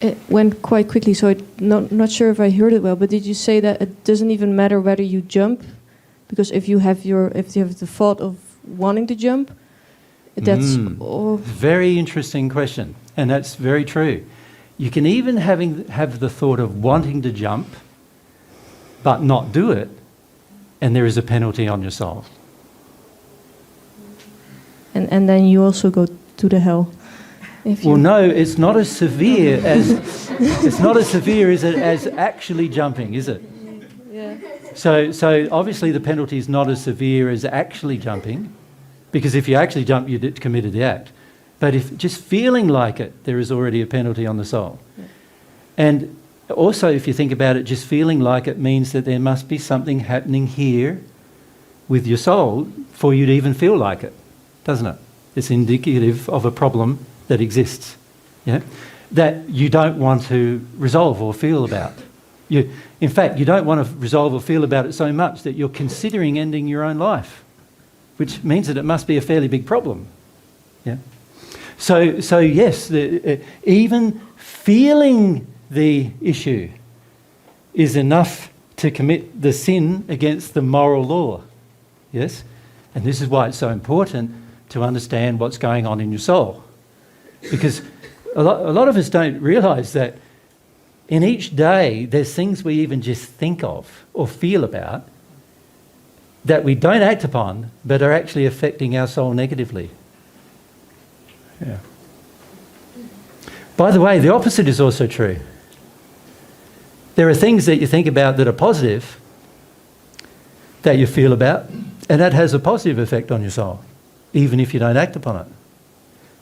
It went quite quickly, so I'm not sure if I heard it well. But did you say that it doesn't even matter whether you jump, because if you have the thought of wanting to jump, that's very interesting question, and that's very true. You can even have the thought of wanting to jump, but not do it, and there is a penalty on your soul. And then you also go to the hell. Well, no, it's not as severe as as actually jumping, is it? Yeah. So obviously the penalty is not as severe as actually jumping, because if you actually jump, you committed the act. But if just feeling like it, there is already a penalty on the soul. Yeah. And also, if you think about it, just feeling like it means that there must be something happening here with your soul for you to even feel like it, doesn't it? It's indicative of a problem that exists, yeah, that you don't want to resolve or feel about. In fact, you don't want to resolve or feel about it so much that you're considering ending your own life, which means that it must be a fairly big problem. Yeah. So yes, even feeling the issue is enough to commit the sin against the moral law. Yes? And this is why it's so important to understand what's going on in your soul. Because a lot of us don't realise that in each day there's things we even just think of or feel about that we don't act upon but are actually affecting our soul negatively. Yeah. By the way, the opposite is also true. There are things that you think about that are positive, that you feel about, and that has a positive effect on your soul, even if you don't act upon it.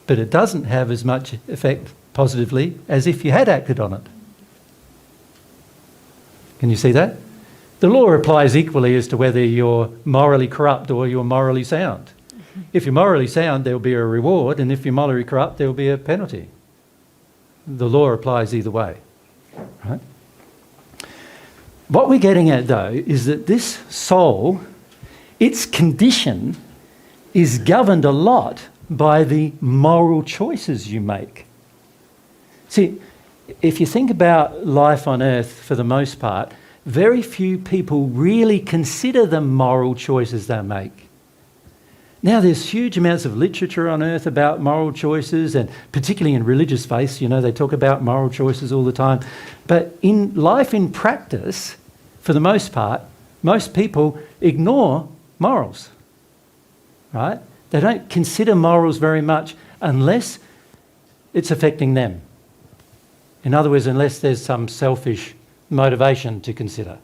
But it doesn't have as much effect positively as if you had acted on it. Can you see that? The law applies equally as to whether you're morally corrupt or you're morally sound. If you're morally sound, there will be a reward, and if you're morally corrupt, there will be a penalty. The law applies either way, right? What we're getting at, though, is that this soul, its condition, is governed a lot by the moral choices you make. See, if you think about life on earth, for the most part, very few people really consider the moral choices they make. Now, there's huge amounts of literature on earth about moral choices, and particularly in religious faiths, you know, they talk about moral choices all the time. But in life in practice, for the most part, most people ignore morals, right? They don't consider morals very much unless it's affecting them. In other words, unless there's some selfish motivation to consider.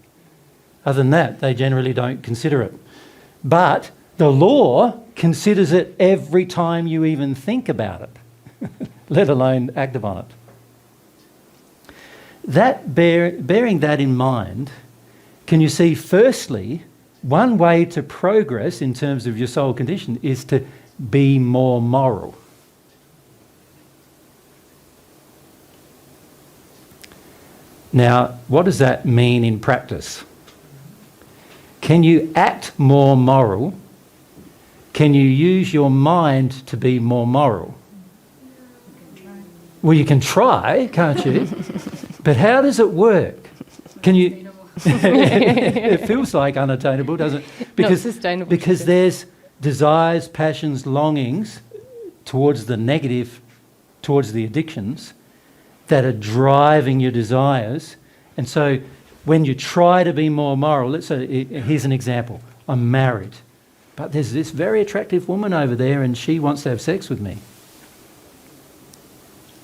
Other than that, they generally don't consider it. But the law considers it every time you even think about it, let alone act upon it. Bearing that in mind, can you see, firstly, one way to progress in terms of your soul condition is to be more moral. Now, what does that mean in practice? Can you act more moral? Can you use your mind to be more moral? Well, you can try, can't you? But how does it work? Can you... It feels like unattainable, doesn't it? Because there's desires, passions, longings towards the negative, towards the addictions that are driving your desires. And so when you try to be more moral, let's say, here's an example. I'm married, but there's this very attractive woman over there and she wants to have sex with me.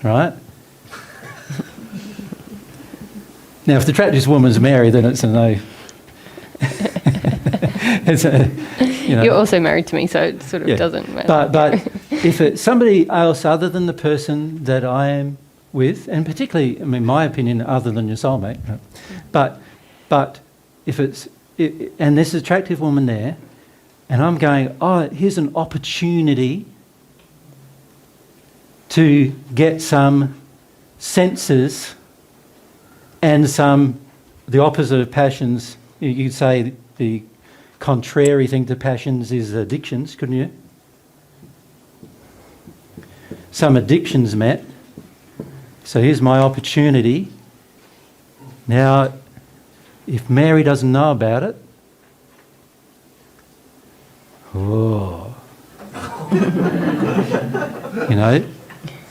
Right? Now, if the attractive woman's married, then it's a no. You're also married to me, so it sort of doesn't matter. But if it's somebody else other than the person that I am with, and particularly, I mean, my opinion, other than your soulmate, but if it's, and there's an attractive woman there, and I'm going, oh, here's an opportunity to get some senses and the opposite of passions. You could say the contrary thing to passions is addictions, couldn't you? Some addictions met, So here's my opportunity. Now, if Mary doesn't know about it,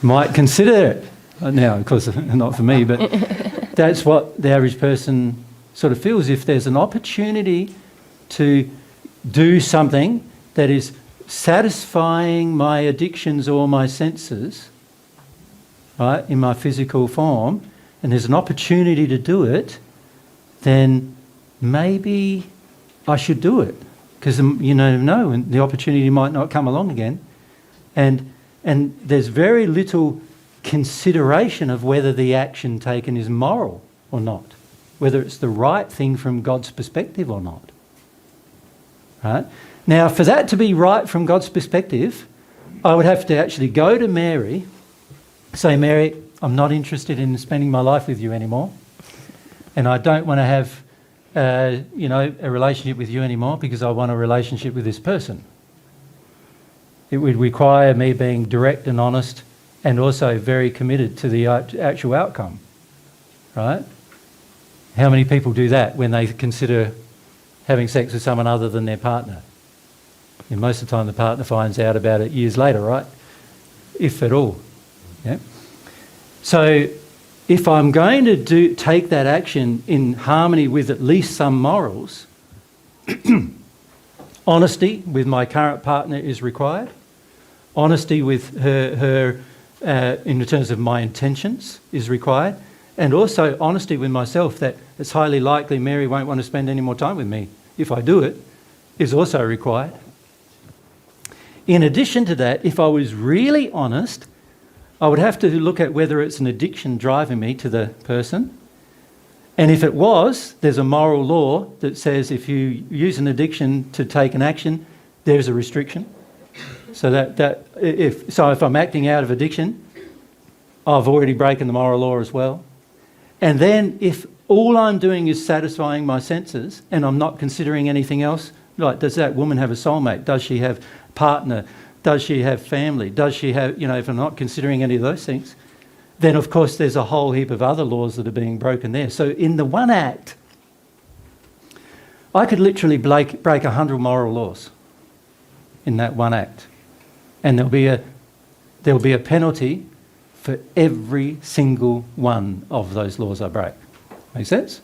might consider it. Now, of course, not for me, but that's what the average person sort of feels. If there's an opportunity to do something that is satisfying my addictions or my senses, right, in my physical form, and there's an opportunity to do it, then maybe I should do it. Because you never know, and the opportunity might not come along again. And there's very little consideration of whether the action taken is moral or not, whether it's the right thing from God's perspective or not. Right? Now, for that to be right from God's perspective, I would have to actually go to Mary, say, Mary, I'm not interested in spending my life with you anymore, and I don't want to have a relationship with you anymore because I want a relationship with this person. It would require me being direct and honest and also very committed to the actual outcome, right? How many people do that when they consider having sex with someone other than their partner? And most of the time the partner finds out about it years later, right? If at all. Yeah. So if I'm going to take that action in harmony with at least some morals, honesty with my current partner is required. Honesty with her in terms of my intentions is required. And also honesty with myself that it's highly likely Mary won't want to spend any more time with me if I do it is also required. In addition to that, if I was really honest, I would have to look at whether it's an addiction driving me to the person. And if it was, there's a moral law that says if you use an addiction to take an action, there's a restriction. So if I'm acting out of addiction, I've already broken the moral law as well. And then if all I'm doing is satisfying my senses and I'm not considering anything else, like does that woman have a soulmate? Does she have a partner? Does she have family? Does she have, if I'm not considering any of those things, then of course there's a whole heap of other laws that are being broken there. So in the one act, I could literally break 100 moral laws in that one act. And there'll be a penalty for every single one of those laws I break. Make sense?